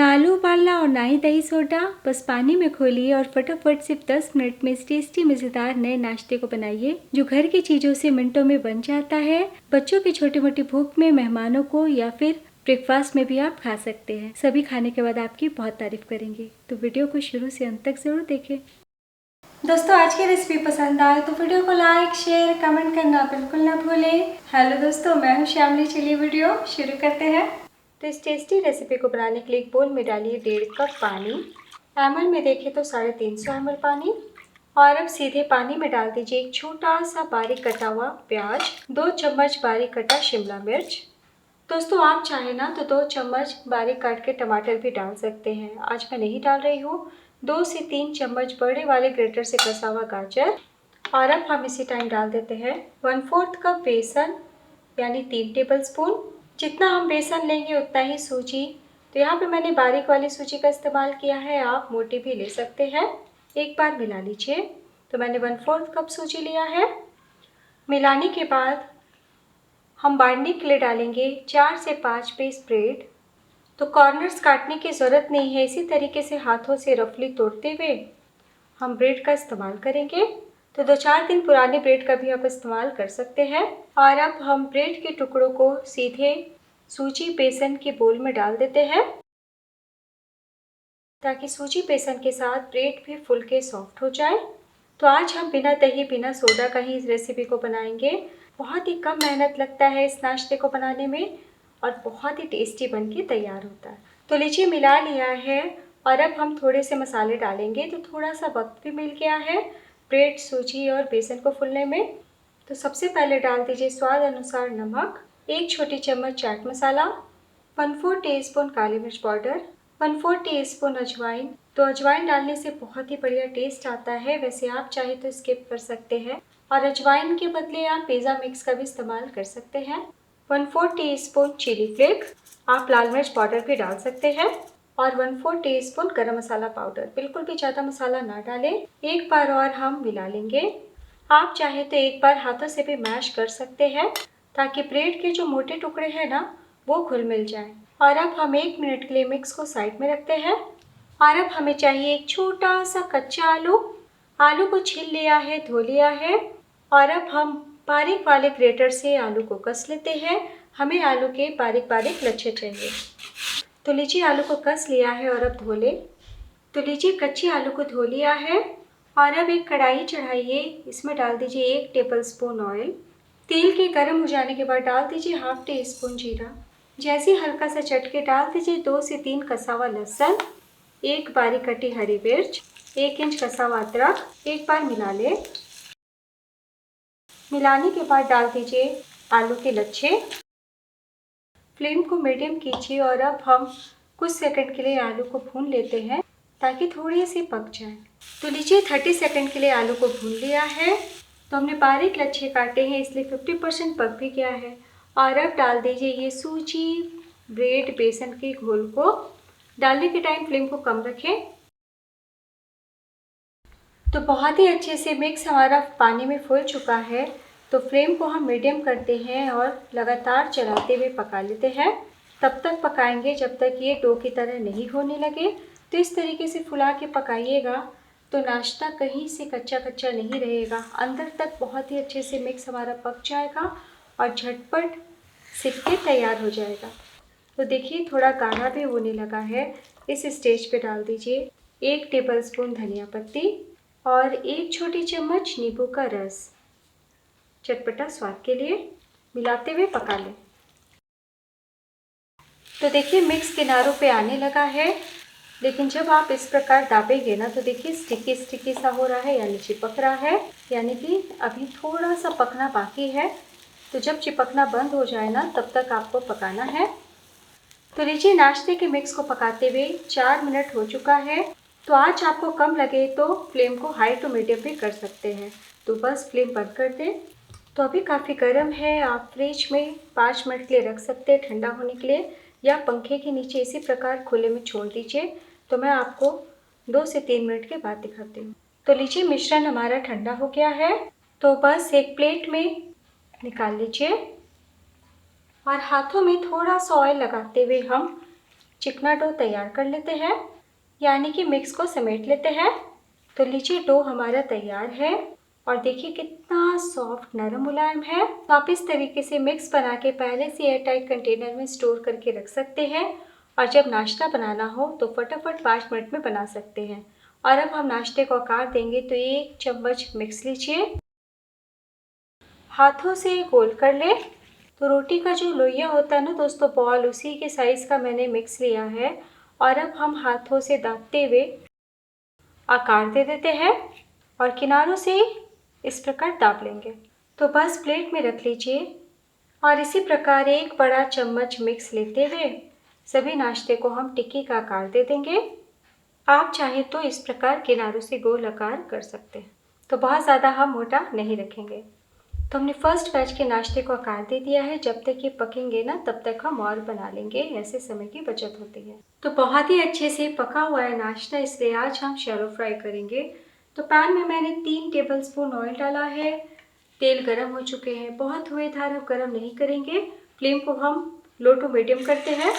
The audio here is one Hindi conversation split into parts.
ना आलू उबालना और ना ही दही सोडा, बस पानी में घोलिए और फटाफट सिर्फ 10 मिनट में इस टेस्टी मज़ेदार नए नाश्ते को बनाइए जो घर की चीज़ों से मिनटों में बन जाता है। बच्चों की छोटी मोटी भूख में, मेहमानों को या फिर ब्रेकफास्ट में भी आप खा सकते हैं। सभी खाने के बाद आपकी बहुत तारीफ करेंगे। तो वीडियो को शुरू से अंत तक ज़रूर देखें। दोस्तों, आज की रेसिपी पसंद आए तो वीडियो को लाइक, शेयर, कमेंट करना बिल्कुल ना भूलें। हेलो दोस्तों, मैं हूं श्यामली। चलिए वीडियो शुरू करते हैं। तो इस टेस्टी रेसिपी को बनाने के लिए एक बोल में डालिए 1.5 कप पानी। एमएल में देखें तो 350 ml पानी। और अब सीधे पानी में डाल दीजिए एक छोटा सा बारीक कटा हुआ प्याज, 2 चम्मच बारीक कटा शिमला मिर्च। दोस्तों, आप चाहें ना तो 2 चम्मच बारीक काट के टमाटर भी डाल सकते हैं। आज मैं नहीं डाल रही हूँ। 2 से 3 चम्मच बड़े वाले ग्रेटर से कसा हुआ गाजर। और अब हम इसी टाइम डाल देते हैं 1/4 कप बेसन, यानी 3 टेबलस्पून। जितना हम बेसन लेंगे उतना ही सूजी। तो यहाँ पे मैंने बारीक वाली सूजी का इस्तेमाल किया है, आप मोटी भी ले सकते हैं। एक बार मिला लीजिए। तो मैंने 1/4 कप सूजी लिया है। मिलाने के बाद हम बाइंडिंग के लिए डालेंगे 4 से 5 पीस ब्रेड। तो कॉर्नर्स काटने की ज़रूरत नहीं है, इसी तरीके से हाथों से रफली तोड़ते हुए हम ब्रेड का इस्तेमाल करेंगे। तो 2-4 दिन पुराने ब्रेड का भी आप इस्तेमाल कर सकते हैं। और अब हम ब्रेड के टुकड़ों को सीधे सूजी बेसन के बोल में डाल देते हैं, ताकि सूजी बेसन के साथ ब्रेड भी फुल के सॉफ्ट हो जाए। तो आज हम बिना दही बिना सोडा का ही इस रेसिपी को बनाएंगे। बहुत ही कम मेहनत लगता है इस नाश्ते को बनाने में और बहुत ही टेस्टी बन के तैयार होता है। तो लीजिए, मिला लिया है। और अब हम थोड़े से मसाले डालेंगे। तो थोड़ा सा वक्त भी मिल गया है ब्रेड, सूजी और बेसन को फूलने में। तो सबसे पहले डाल दीजिए स्वाद अनुसार नमक, 1 छोटी चम्मच चाट मसाला, 1/4 टीस्पून काली मिर्च पाउडर, 1/4 टीस्पून अजवाइन। तो अजवाइन डालने से बहुत ही बढ़िया टेस्ट आता है। वैसे आप चाहे तो स्किप कर सकते हैं और अजवाइन के बदले आप पिज़्ज़ा मिक्स का भी इस्तेमाल कर सकते हैं। 1/4 टीस्पून चिली फ्लेक्स, आप लाल मिर्च पाउडर भी डाल सकते हैं। और 1/4 टीस्पून गरम मसाला पाउडर। बिल्कुल भी ज़्यादा मसाला ना डालें। एक बार और हम मिला लेंगे। आप चाहे तो एक बार हाथों से भी मैश कर सकते हैं, ताकि ब्रेड के जो मोटे टुकड़े हैं ना, वो घुल मिल जाएं। और अब हम 1 मिनट के लिए मिक्स को साइड में रखते हैं। और अब हमें चाहिए एक छोटा सा कच्चा आलू। आलू को छील लिया है, धो लिया है। और अब हम बारीक वाले ग्रेटर से आलू को कस लेते हैं। हमें आलू के बारीक बारीक लच्छे चाहिए। तो लीजिए, आलू को कस लिया है और अब धो ले। तो लीजिए, कच्चे आलू को धो लिया है। और अब एक कढ़ाई चढ़ाइए, इसमें डाल दीजिए 1 टेबलस्पून ऑयल। तेल के गर्म हो जाने के बाद डाल दीजिए 1/2 टीस्पून जीरा। जैसे हल्का सा चटके डाल दीजिए 2 से 3 कसा हुआ लहसुन, 1 बारीक कटी हरी मिर्च, 1 इंच कसा हुआ अदरक। एक बार मिला ले। मिलाने के बाद डाल दीजिए आलू के लच्छे। फ्लेम को मीडियम कीजिए और अब हम कुछ सेकंड के लिए आलू को भून लेते हैं, ताकि थोड़ी सी पक जाए। तो लीजिए, 30 सेकंड के लिए आलू को भून लिया है। तो हमने बारीक लच्छे काटे हैं, इसलिए 50% पक भी गया है। और अब डाल दीजिए ये सूजी, ब्रेड, बेसन के घोल को। डालने के टाइम फ्लेम को कम रखें। तो बहुत ही अच्छे से मिक्स हमारा पानी में फूल चुका है। तो फ्लेम को हम मीडियम करते हैं और लगातार चलाते हुए पका लेते हैं। तब तक पकाएंगे जब तक ये डो की तरह नहीं होने लगे। तो इस तरीके से फुला के पकाइएगा, तो नाश्ता कहीं से कच्चा कच्चा नहीं रहेगा। अंदर तक बहुत ही अच्छे से मिक्स हमारा पक जाएगा और झटपट सिक के तैयार हो जाएगा। तो देखिए, थोड़ा गाढ़ा भी होने लगा है। इस स्टेज पे डाल दीजिए 1 टेबलस्पून धनिया पत्ती और 1 छोटी चम्मच नींबू का रस, चटपटा स्वाद के लिए। मिलाते हुए पका लें। तो देखिए, मिक्स किनारों पे आने लगा है, लेकिन जब आप इस प्रकार दाबेंगे ना, तो देखिए स्टिकी स्टिकी सा हो रहा है, यानी चिपक रहा है, यानी कि अभी थोड़ा सा पकना बाकी है। तो जब चिपकना बंद हो जाए ना, तब तक आपको पकाना है। तो लीजिए, नाश्ते के मिक्स को पकाते हुए 4 मिनट हो चुका है। तो आज आपको कम लगे तो फ्लेम को हाई टू मीडियम भी कर सकते हैं। तो बस फ्लेम बंद कर दें। तो अभी काफ़ी गर्म है, आप फ्रिज में 5 मिनट के लिए रख सकते हैं ठंडा होने के लिए, या पंखे के नीचे इसी प्रकार खुले में छोड़ दीजिए। तो मैं आपको 2 से 3 मिनट के बाद दिखाती हूँ। तो लीजिए, मिश्रण हमारा ठंडा हो गया है। तो बस एक प्लेट में निकाल लीजिए और हाथों में थोड़ा सा ऑयल लगाते हुए हम चिकना डो तैयार कर लेते हैं, यानी कि मिक्स को समेट लेते हैं। तो लीजिए डो हमारा तैयार है और देखिए कितना सॉफ्ट नरम मुलायम है। तो आप इस तरीके से मिक्स बना के पहले से एयरटाइट कंटेनर में स्टोर करके रख सकते हैं और जब नाश्ता बनाना हो तो फटाफट 5 मिनट में बना सकते हैं। और अब हम नाश्ते को आकार देंगे। तो 1 चम्मच मिक्स लीजिए, हाथों से गोल कर ले। तो रोटी का जो लोइया होता है ना दोस्तों, बॉल, उसी के साइज़ का मैंने मिक्स लिया है और अब हम हाथों से दाबते हुए आकार दे देते हैं और किनारों से इस प्रकार दाब लेंगे। तो बस प्लेट में रख लीजिए और इसी प्रकार 1 बड़ा चम्मच मिक्स लेते हुए सभी नाश्ते को हम टिक्की का आकार दे देंगे। आप चाहें तो इस प्रकार किनारों से गोल आकार कर सकते हैं। तो बहुत ज़्यादा हम मोटा नहीं रखेंगे। तो हमने फर्स्ट बैच के नाश्ते को आकार दे दिया है। जब तक ये पकेंगे ना तब तक हम और बना लेंगे, ऐसे समय की बचत होती है। तो बहुत ही अच्छे से पका हुआ है नाश्ता, इसलिए आज हम शैलो फ्राई करेंगे। तो पैन में मैंने 3 टेबलस्पून ऑयल डाला है। तेल गर्म हो चुके हैं, बहुत हुए धार अब गर्म नहीं करेंगे। फ्लेम को हम लो टू मीडियम करते हैं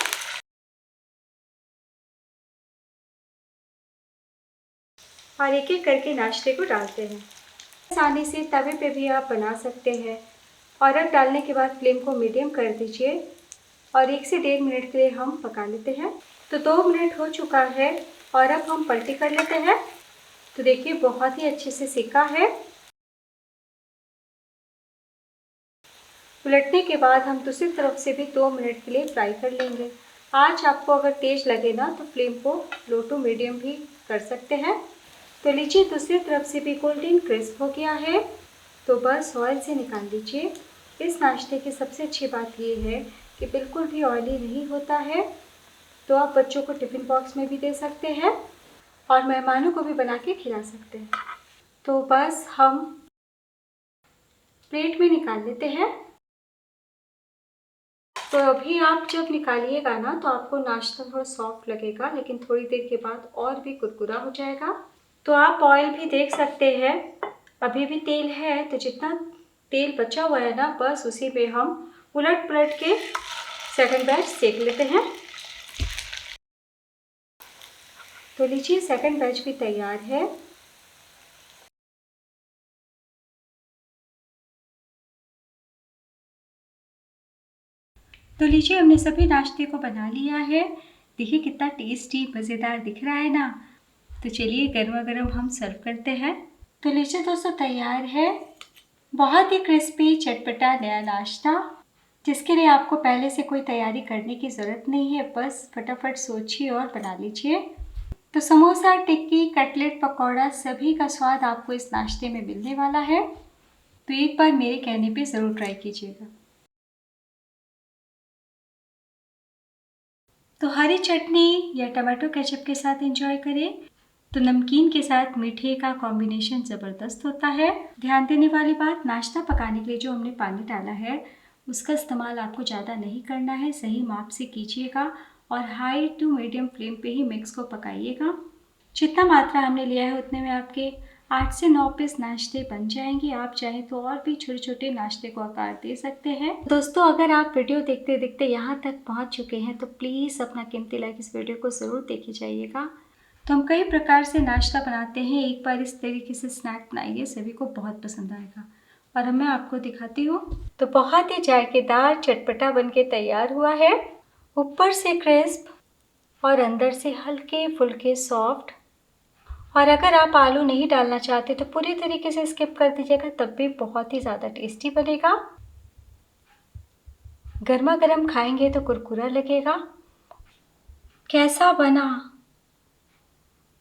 और एक एक करके नाश्ते को डालते हैं। आसानी से तवे पे भी आप बना सकते हैं। और अब डालने के बाद फ्लेम को मीडियम कर दीजिए और 1 से 1.5 मिनट के लिए हम पका लेते हैं। तो 2 मिनट हो चुका है और अब हम पलटी कर लेते हैं। तो देखिए बहुत ही अच्छे से सिका है। उलटने के बाद हम दूसरी तरफ से भी 2 मिनट के लिए फ्राई कर लेंगे। आज आपको अगर तेज लगे ना तो फ्लेम को लो टू मीडियम भी कर सकते हैं। तो लीजिए दूसरी तरफ से भी गोल्डन क्रिस्प हो गया है। तो बस ऑयल से निकाल लीजिए। इस नाश्ते की सबसे अच्छी बात ये है कि बिल्कुल भी ऑयली नहीं होता है। तो आप बच्चों को टिफ़िन बॉक्स में भी दे सकते हैं और मेहमानों को भी बना के खिला सकते हैं। तो बस हम प्लेट में निकाल लेते हैं। तो अभी आप जब निकालिएगा ना तो आपको नाश्ता थोड़ा सॉफ्ट लगेगा, लेकिन थोड़ी देर के बाद और भी कुरकुरा हो जाएगा। तो आप ऑयल भी देख सकते हैं, अभी भी तेल है। तो जितना तेल बचा हुआ है ना बस उसी पे हम उलट पलट के सेकंड बैच सेक लेते हैं। तो लीजिए सेकंड बैच भी तैयार है। तो लीजिए हमने सभी नाश्ते को बना लिया है। देखिए कितना टेस्टी मज़ेदार दिख रहा है ना। तो चलिए गर्मा गर्म हम सर्व करते हैं। तो लीजिए दोस्तों तैयार है बहुत ही क्रिस्पी चटपटा नया नाश्ता, जिसके लिए आपको पहले से कोई तैयारी करने की ज़रूरत नहीं है। बस फटाफट सोचिए और बना लीजिए। तो समोसा, टिक्की, कटलेट, पकौड़ा सभी का स्वाद आपको इस नाश्ते में मिलने वाला है। तो एक बार मेरे कहने पे ज़रूर ट्राई कीजिएगा। तो हरी चटनी या टमाटो केचप के साथ एंजॉय करें। तो नमकीन के साथ मीठे का कॉम्बिनेशन ज़बरदस्त होता है। ध्यान देने वाली बात, नाश्ता पकाने के लिए जो हमने पानी डाला है उसका इस्तेमाल आपको ज़्यादा नहीं करना है। सही माप से कीजिएगा और हाई टू मीडियम फ्लेम पे ही मिक्स को पकाइएगा। जितना मात्रा हमने लिया है उतने में आपके 8 से 9 पीस नाश्ते बन जाएंगे। आप चाहें तो और भी छोटे छोटे नाश्ते को आकार दे सकते हैं। दोस्तों अगर आप वीडियो देखते देखते यहाँ तक पहुँच चुके हैं तो प्लीज़ अपना कीमती लाइक इस वीडियो को ज़रूर देखी जाइएगा। तो हम कई प्रकार से नाश्ता बनाते हैं, एक बार इस तरीके से स्नैक बनाइए, सभी को बहुत पसंद आएगा। और अब मैं आपको दिखाती हूँ। तो बहुत ही जायकेदार चटपटा बनके तैयार हुआ है। ऊपर से क्रिस्प और अंदर से हल्के फुल्के सॉफ्ट। और अगर आप आलू नहीं डालना चाहते तो पूरी तरीके से स्किप कर दीजिएगा, तब भी बहुत ही ज़्यादा टेस्टी बनेगा। गर्मा गर्म खाएंगे तो कुरकुरा लगेगा। कैसा बना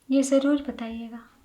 ये ज़रूर बताइएगा।